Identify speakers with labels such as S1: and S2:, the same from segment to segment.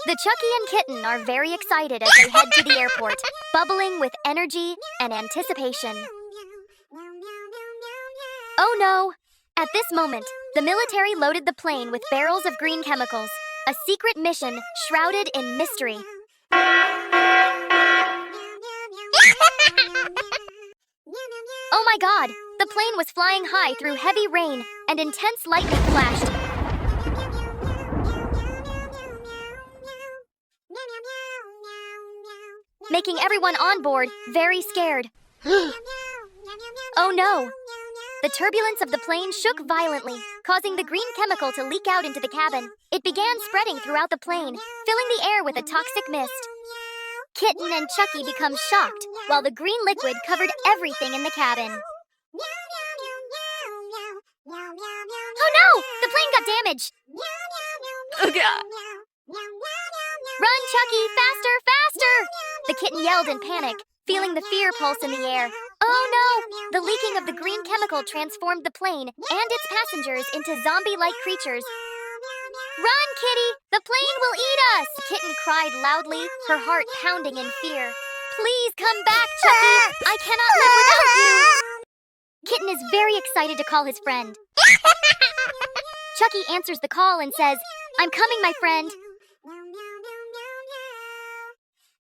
S1: The Chucky and Kitten are very excited as they head to the airport, bubbling with energy and anticipation. Oh no! At this moment, the military loaded the plane with barrels of green chemicals, a secret mission shrouded in mystery. Oh my god! The plane was flying high through heavy rain, and intense lightning flashed. Making everyone on board very scared. Oh no! The turbulence of the plane shook violently, causing the green chemical to leak out into the cabin. It began spreading throughout the plane, filling the air with a toxic mist. Kitten and Chucky become shocked, while the green liquid covered everything in the cabin. Oh no! The plane got damaged! Run, Chucky! Faster, faster! The kitten yelled in panic, feeling the fear pulse in the air. Oh no! The leaking of the green chemical transformed the plane and its passengers into zombie-like creatures. Run, kitty! The plane will eat us! Kitten cried loudly, her heart pounding in fear. Please come back, Chucky! I cannot live without you! Kitten is very excited to call his friend. Chucky answers the call and says, "I'm coming, my friend."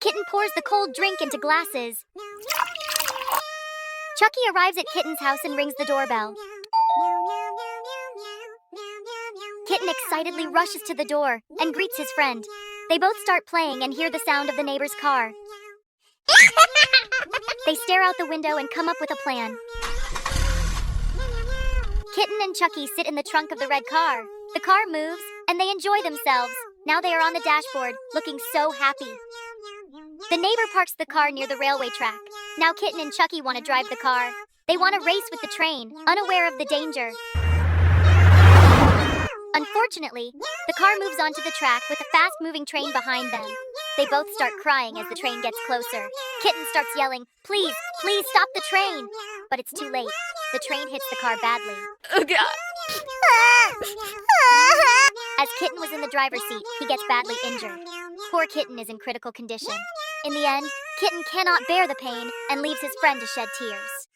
S1: Kitten pours the cold drink into glasses. Chucky arrives at Kitten's house and rings the doorbell. Kitten excitedly rushes to the door and greets his friend. They both start playing and hear the sound of the neighbor's car. They stare out the window and come up with a plan. Kitten and Chucky sit in the trunk of the red car. The car moves, and they enjoy themselves. Now they are on the dashboard, looking so happy. The neighbor parks the car near the railway track. Now Kitten and Chucky want to drive the car. They want to race with the train, unaware of the danger. Unfortunately, the car moves onto the track with a fast-moving train behind them. They both start crying as the train gets closer. Kitten starts yelling, "Please, please stop the train!" But it's too late. The train hits the car badly. As Kitten was in the driver's seat, he gets badly injured. Poor Kitten is in critical condition. In the end, Kitten cannot bear the pain and leaves his friend to shed tears.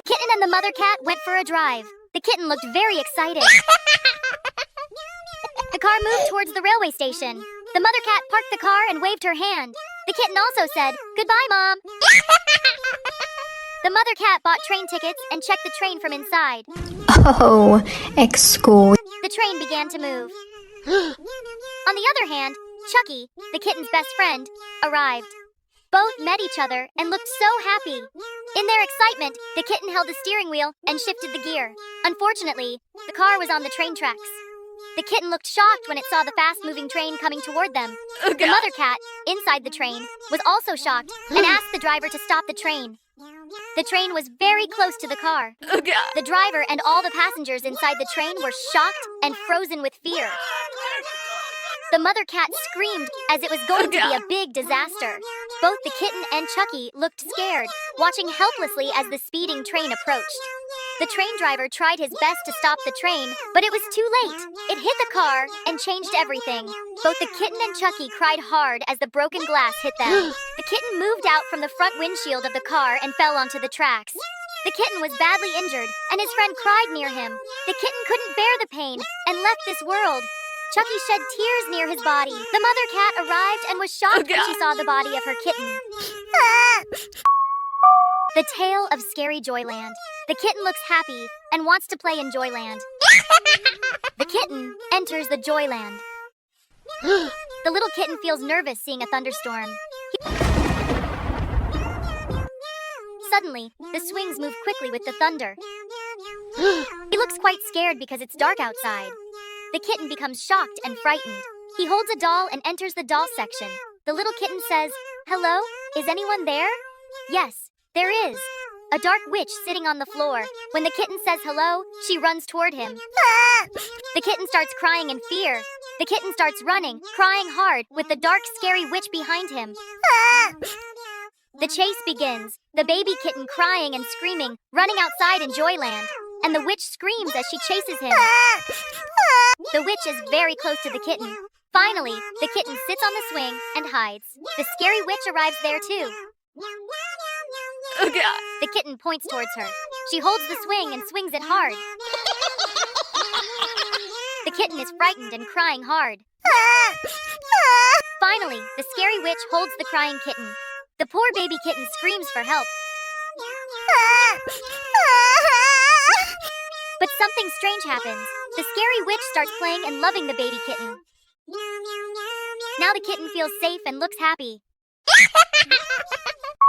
S1: Kitten and the mother cat went for a drive. The kitten looked very excited. The car moved towards the railway station. The mother cat parked the car and waved her hand. The kitten also said, "Goodbye, Mom." The mother cat bought train tickets and checked the train from inside.
S2: Oh, excuse.
S1: The train began to move. On the other hand, Chucky, the kitten's best friend, arrived. Both met each other and looked so happy. In their excitement, the kitten held the steering wheel and shifted the gear. Unfortunately, the car was on the train tracks. The kitten looked shocked when it saw the fast-moving train coming toward them. The mother cat, inside the train, was also shocked and asked the driver to stop the train. The train was very close to the car. The driver and all the passengers inside the train were shocked and frozen with fear. The mother cat screamed as it was going to be a big disaster. Both the kitten and Chucky looked scared, watching helplessly as the speeding train approached. The train driver tried his best to stop the train, but it was too late. It hit the car and changed everything. Both the kitten and Chucky cried hard as the broken glass hit them. The kitten moved out from the front windshield of the car and fell onto the tracks. The kitten was badly injured, and his friend cried near him. The kitten couldn't bear the pain and left this world. Chucky shed tears near his body. The mother cat arrived and was shocked when she saw the body of her kitten. The Tale of Scary Joyland. The kitten looks happy and wants to play in Joyland. The kitten enters the Joyland. The little kitten feels nervous seeing a thunderstorm. Suddenly, the swings move quickly with the thunder. He looks quite scared because it's dark outside. The kitten becomes shocked and frightened. He holds a doll and enters the doll section. The little kitten says, "Hello, is anyone there?" Yes, there is. A dark witch sitting on the floor. When the kitten says hello, she runs toward him. The kitten starts crying in fear. The kitten starts running, crying hard, with the dark, scary witch behind him. The chase begins, the baby kitten crying and screaming, running outside in Joyland. And the witch screams as she chases him. The witch is very close to the kitten. Finally, the kitten sits on the swing and hides. The scary witch arrives there too. The kitten points towards her. She holds the swing and swings it hard. The kitten is frightened and crying hard. Finally, the scary witch holds the crying kitten. The poor baby kitten screams for help. But something strange happens. The scary witch starts playing and loving the baby kitten. Now the kitten feels safe and looks happy.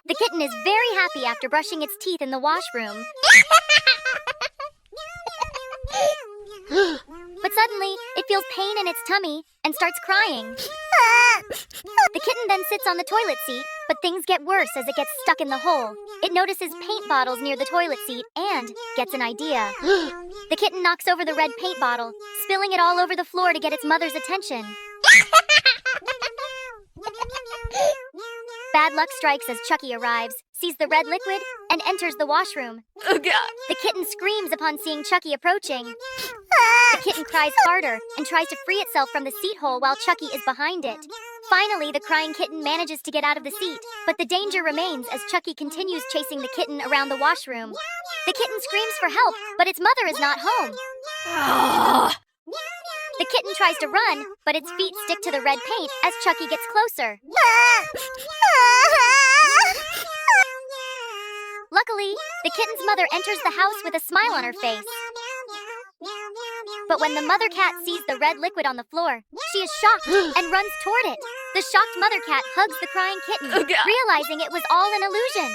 S1: The kitten is very happy after brushing its teeth in the washroom. But suddenly, it feels pain in its tummy and starts crying. The kitten then sits on the toilet seat, but things get worse as it gets stuck in the hole. It notices paint bottles near the toilet seat and gets an idea. The kitten knocks over the red paint bottle, spilling it all over the floor to get its mother's attention. Bad luck strikes as Chucky arrives, sees the red liquid, and enters the washroom. The kitten screams upon seeing Chucky approaching. The kitten cries harder and tries to free itself from the seat hole while Chucky is behind it. Finally, the crying kitten manages to get out of the seat, but the danger remains as Chucky continues chasing the kitten around the washroom. The kitten screams for help, but its mother is not home. The kitten tries to run, but its feet stick to the red paint as Chucky gets closer. Luckily, the kitten's mother enters the house with a smile on her face. But when the mother cat sees the red liquid on the floor, she is shocked and runs toward it. The shocked mother cat hugs the crying kitten, realizing it was all an illusion.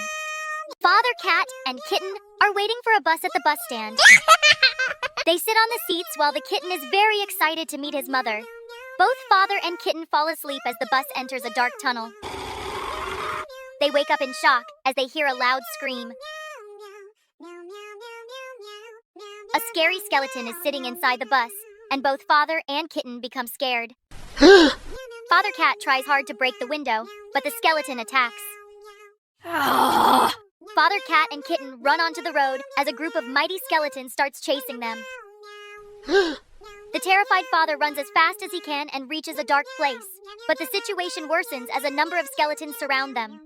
S1: Father cat and kitten are waiting for a bus at the bus stand. They sit on the seats while the kitten is very excited to meet his mother. Both father and kitten fall asleep as the bus enters a dark tunnel. They wake up in shock as they hear a loud scream. A scary skeleton is sitting inside the bus, and both father and kitten become scared. Father cat tries hard to break the window, but the skeleton attacks. Father cat and kitten run onto the road as a group of mighty skeletons starts chasing them. The terrified father runs as fast as he can and reaches a dark place, but the situation worsens as a number of skeletons surround them.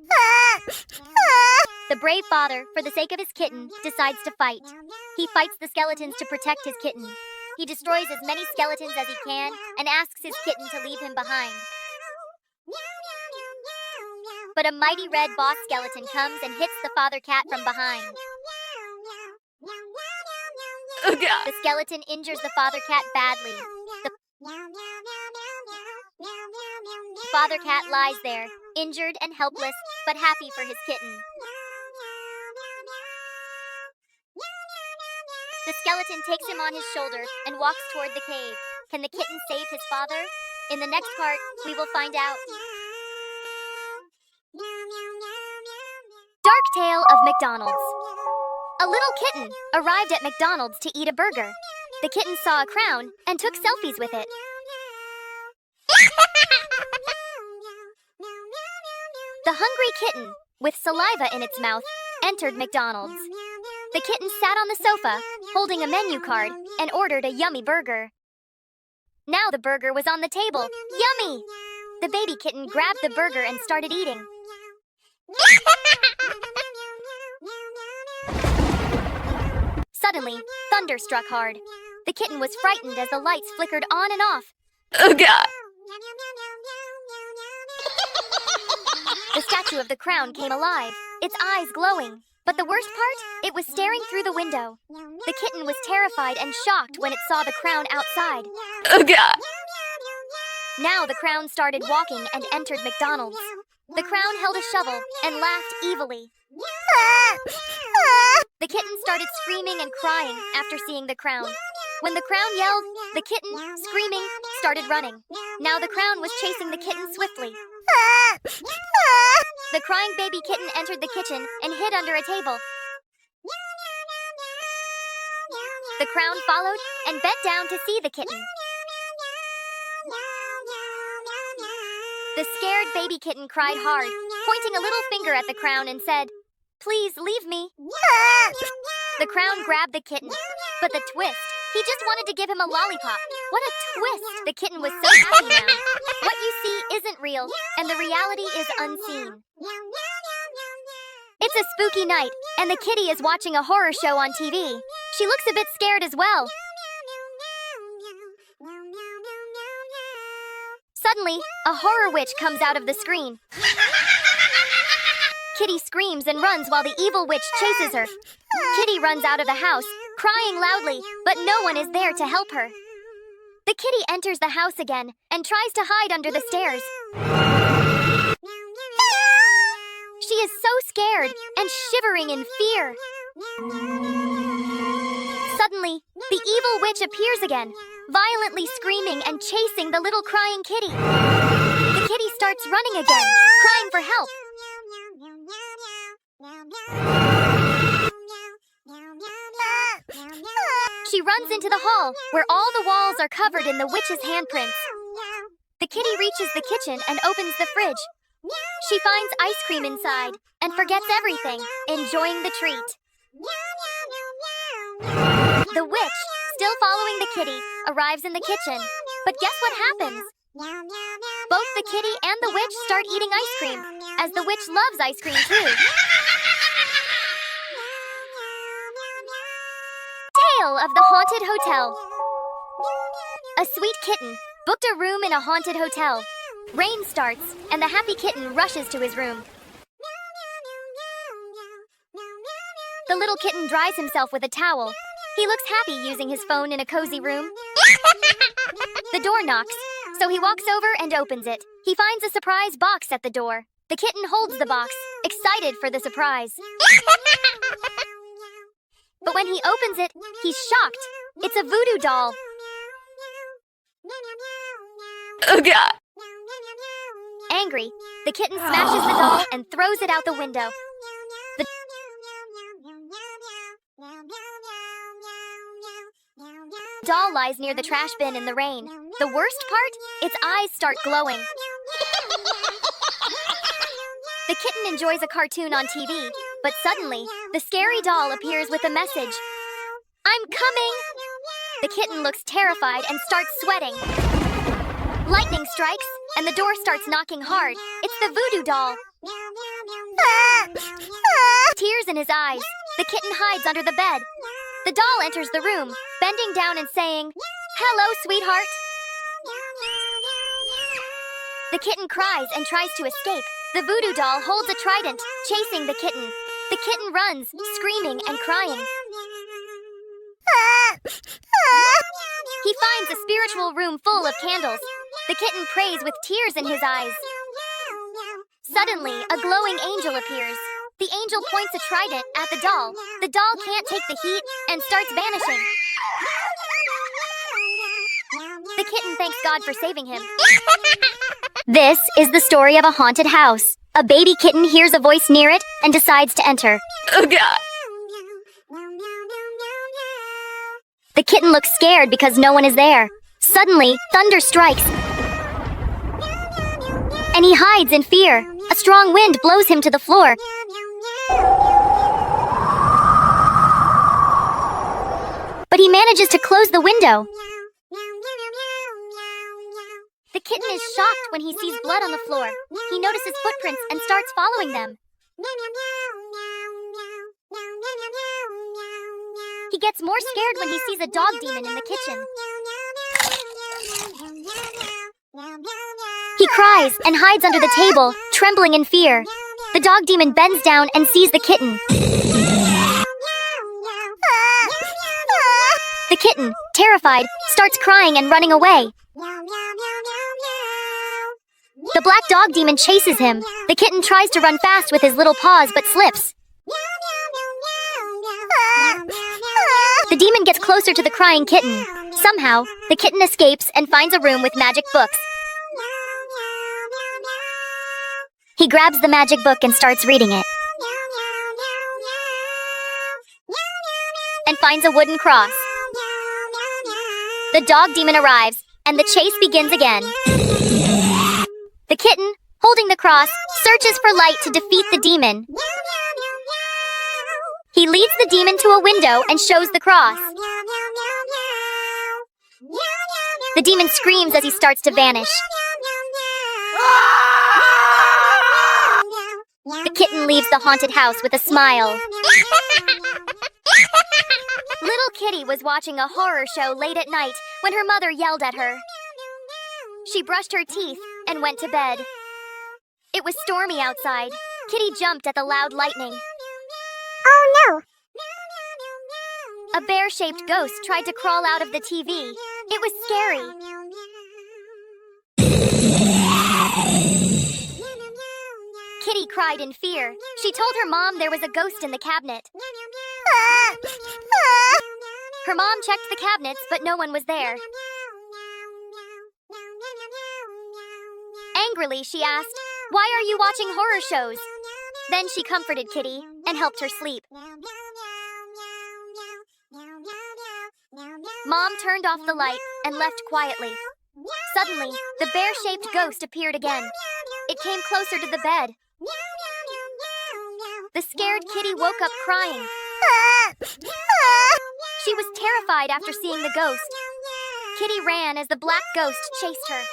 S1: The brave father, for the sake of his kitten, decides to fight. He fights the skeletons to protect his kitten. He destroys as many skeletons as he can and asks his kitten to leave him behind. But a mighty red boss skeleton comes and hits the father cat from behind. The skeleton injures the father cat badly. The father cat lies there, injured and helpless, but happy for his kitten. The skeleton takes him on his shoulder and walks toward the cave. Can the kitten save his father? In the next part, we will find out. Dark Tale of McDonald's. A little kitten arrived at McDonald's to eat a burger. The kitten saw a crown and took selfies with it. The hungry kitten, with saliva in its mouth, entered McDonald's. The kitten sat on the sofa, holding a menu card, and ordered a yummy burger. Now the burger was on the table. Yummy! The baby kitten grabbed the burger and started eating. Suddenly, thunder struck hard. The kitten was frightened as the lights flickered on and off. The statue of the crown came alive, its eyes glowing. But the worst part? It was staring through the window. The kitten was terrified and shocked when it saw the crown outside. Now the crown started walking and entered McDonald's. The crown held a shovel and laughed evilly. The kitten started screaming and crying after seeing the crown. When the crown yelled, the kitten, screaming, started running. Now the crown was chasing the kitten swiftly. The crying baby kitten entered the kitchen and hid under a table. The crown followed and bent down to see the kitten. The scared baby kitten cried hard, pointing a little finger at the crown and said, "Please leave me." The crown grabbed the kitten, but the twist, he just wanted to give him a lollipop. What a twist! The kitten was so happy now. What you see isn't real, and the reality is unseen. It's a spooky night, and the kitty is watching a horror show on TV. She looks a bit scared as well. Suddenly, a horror witch comes out of the screen. Kitty screams and runs while the evil witch chases her. Kitty runs out of the house, crying loudly, but no one is there to help her. The kitty enters the house again and tries to hide under the stairs. She is so scared and shivering in fear. Suddenly, the evil witch appears again, violently screaming and chasing the little crying kitty. The kitty starts running again, crying for help. She runs into the hall, where all the walls are covered in the witch's handprints. The kitty reaches the kitchen and opens the fridge. She finds ice cream inside and forgets everything, enjoying the treat. The witch, still following the kitty, arrives in the kitchen. But guess what happens? Both the kitty and the witch start eating ice cream, as the witch loves ice cream too. Tale of the Haunted Hotel. A sweet kitten booked a room in a haunted hotel. Rain starts, and the happy kitten rushes to his room. The little kitten dries himself with a towel. He looks happy using his phone in a cozy room. The door knocks, so he walks over and opens it. He finds a surprise box at the door. The kitten holds the box, excited for the surprise. But when he opens it, he's shocked. It's a voodoo doll.
S3: Oh God!
S1: Angry, the kitten smashes the doll and throws it out the window. The doll lies near the trash bin in the rain. The worst part? Its eyes start glowing. The kitten enjoys a cartoon on TV, but suddenly, the scary doll appears with a message. I'm coming! The kitten looks terrified and starts sweating. Lightning strikes, and the door starts knocking hard. It's the voodoo doll. Tears in his eyes, the kitten hides under the bed. The doll enters the room, bending down and saying, Hello, sweetheart. The kitten cries and tries to escape. The voodoo doll holds a trident, chasing the kitten. The kitten runs, screaming and crying. He finds a spiritual room full of candles. The kitten prays with tears in his eyes. Suddenly, a glowing angel appears. The angel points a trident at the doll. The doll can't take the heat and starts vanishing. The kitten thanks God for saving him. This is the story of a haunted house. A baby kitten hears a voice near it and decides to enter.
S3: Oh God!
S1: The kitten looks scared because no one is there. Suddenly, thunder strikes, and he hides in fear. A strong wind blows him to the floor. But he manages to close the window. The kitten is shocked when he sees blood on the floor. He notices footprints and starts following them. He gets more scared when he sees a dog demon in the kitchen. He cries and hides under the table, trembling in fear. The dog demon bends down and sees the kitten. The kitten, terrified, starts crying and running away. The black dog demon chases him. The kitten tries to run fast with his little paws but slips. The demon gets closer to the crying kitten. Somehow, the kitten escapes and finds a room with magic books. He grabs the magic book and starts reading it. And finds a wooden cross. The dog demon arrives, and the chase begins again. The kitten, holding the cross, searches for light to defeat the demon. He leads the demon to a window and shows the cross. The demon screams as he starts to vanish. The kitten leaves the haunted house with a smile. Little Kitty was watching a horror show late at night when her mother yelled at her. She brushed her teeth and went to bed. It was stormy outside. Kitty jumped at the loud lightning.
S4: Oh no!
S1: A bear-shaped ghost tried to crawl out of the TV. It was scary. Kitty cried in fear. She told her mom there was a ghost in the cabinet. Her mom checked the cabinets, but no one was there. Angrily, she asked, "Why are you watching horror shows?" Then she comforted Kitty and helped her sleep. Mom turned off the light and left quietly. Suddenly, the bear-shaped ghost appeared again. It came closer to the bed. The scared Kitty woke up crying. She was terrified after seeing the ghost. Kitty ran as the black ghost chased her.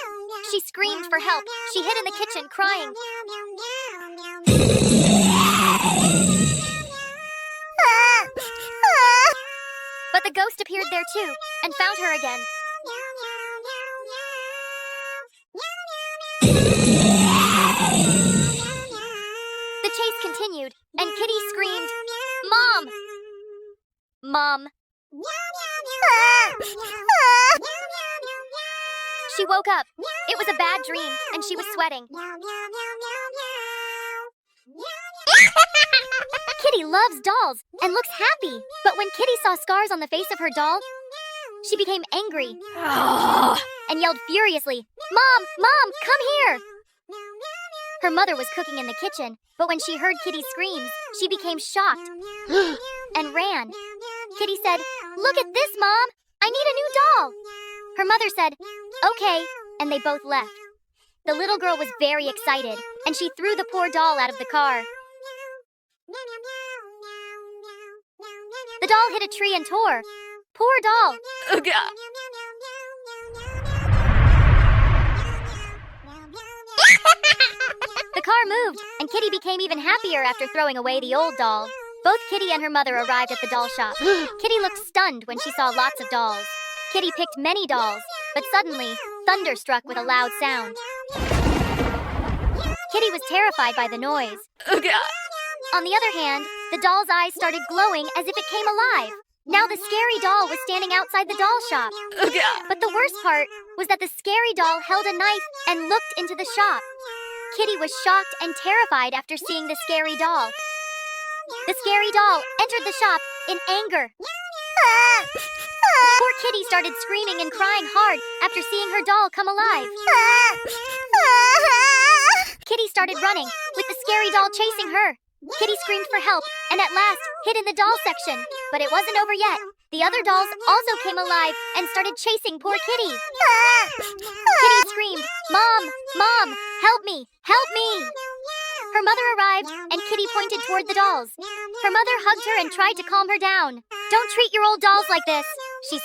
S1: She screamed for help. She hid in the kitchen crying. But the ghost appeared there too and found her again. The chase continued, and Kitty screamed, "Mom! Mom!" She woke up. It was a bad dream, and she was sweating. Kitty loves dolls and looks happy, but when Kitty saw scars on the face of her doll, she became angry and yelled furiously, "Mom! Mom! Come here!" Her mother was cooking in the kitchen, but when she heard Kitty's screams, she became shocked and ran. Kitty said, "Look at this, Mom! I need a new doll!" Her mother said, "Okay," and they both left. The little girl was very excited, and she threw the poor doll out of the car. The doll hit a tree and tore. Poor doll.
S3: Ooga.
S1: The car moved, and Kitty became even happier after throwing away the old doll. Both Kitty and her mother arrived at the doll shop. Kitty looked stunned when she saw lots of dolls. Kitty picked many dolls, but suddenly, thunder struck with a loud sound. Kitty was terrified by the noise.
S3: Ooga.
S1: On the other hand, the doll's eyes started glowing as if it came alive. Now the scary doll was standing outside the doll shop.
S3: Ooga.
S1: But the worst part was that the scary doll held a knife and looked into the shop. Kitty was shocked and terrified after seeing the scary doll. The scary doll entered the shop in anger. Poor Kitty started screaming and crying hard after seeing her doll come alive. Kitty started running, with the scary doll chasing her. Kitty screamed for help and at last hid in the doll section. But it wasn't over yet. The other dolls also came alive and started chasing poor Kitty. Kitty screamed, "Mom! Mom! Help me! Help me!" Her mother arrived and Kitty pointed toward the dolls. Her mother hugged her and tried to calm her down. "Don't treat your old dolls like this," she said.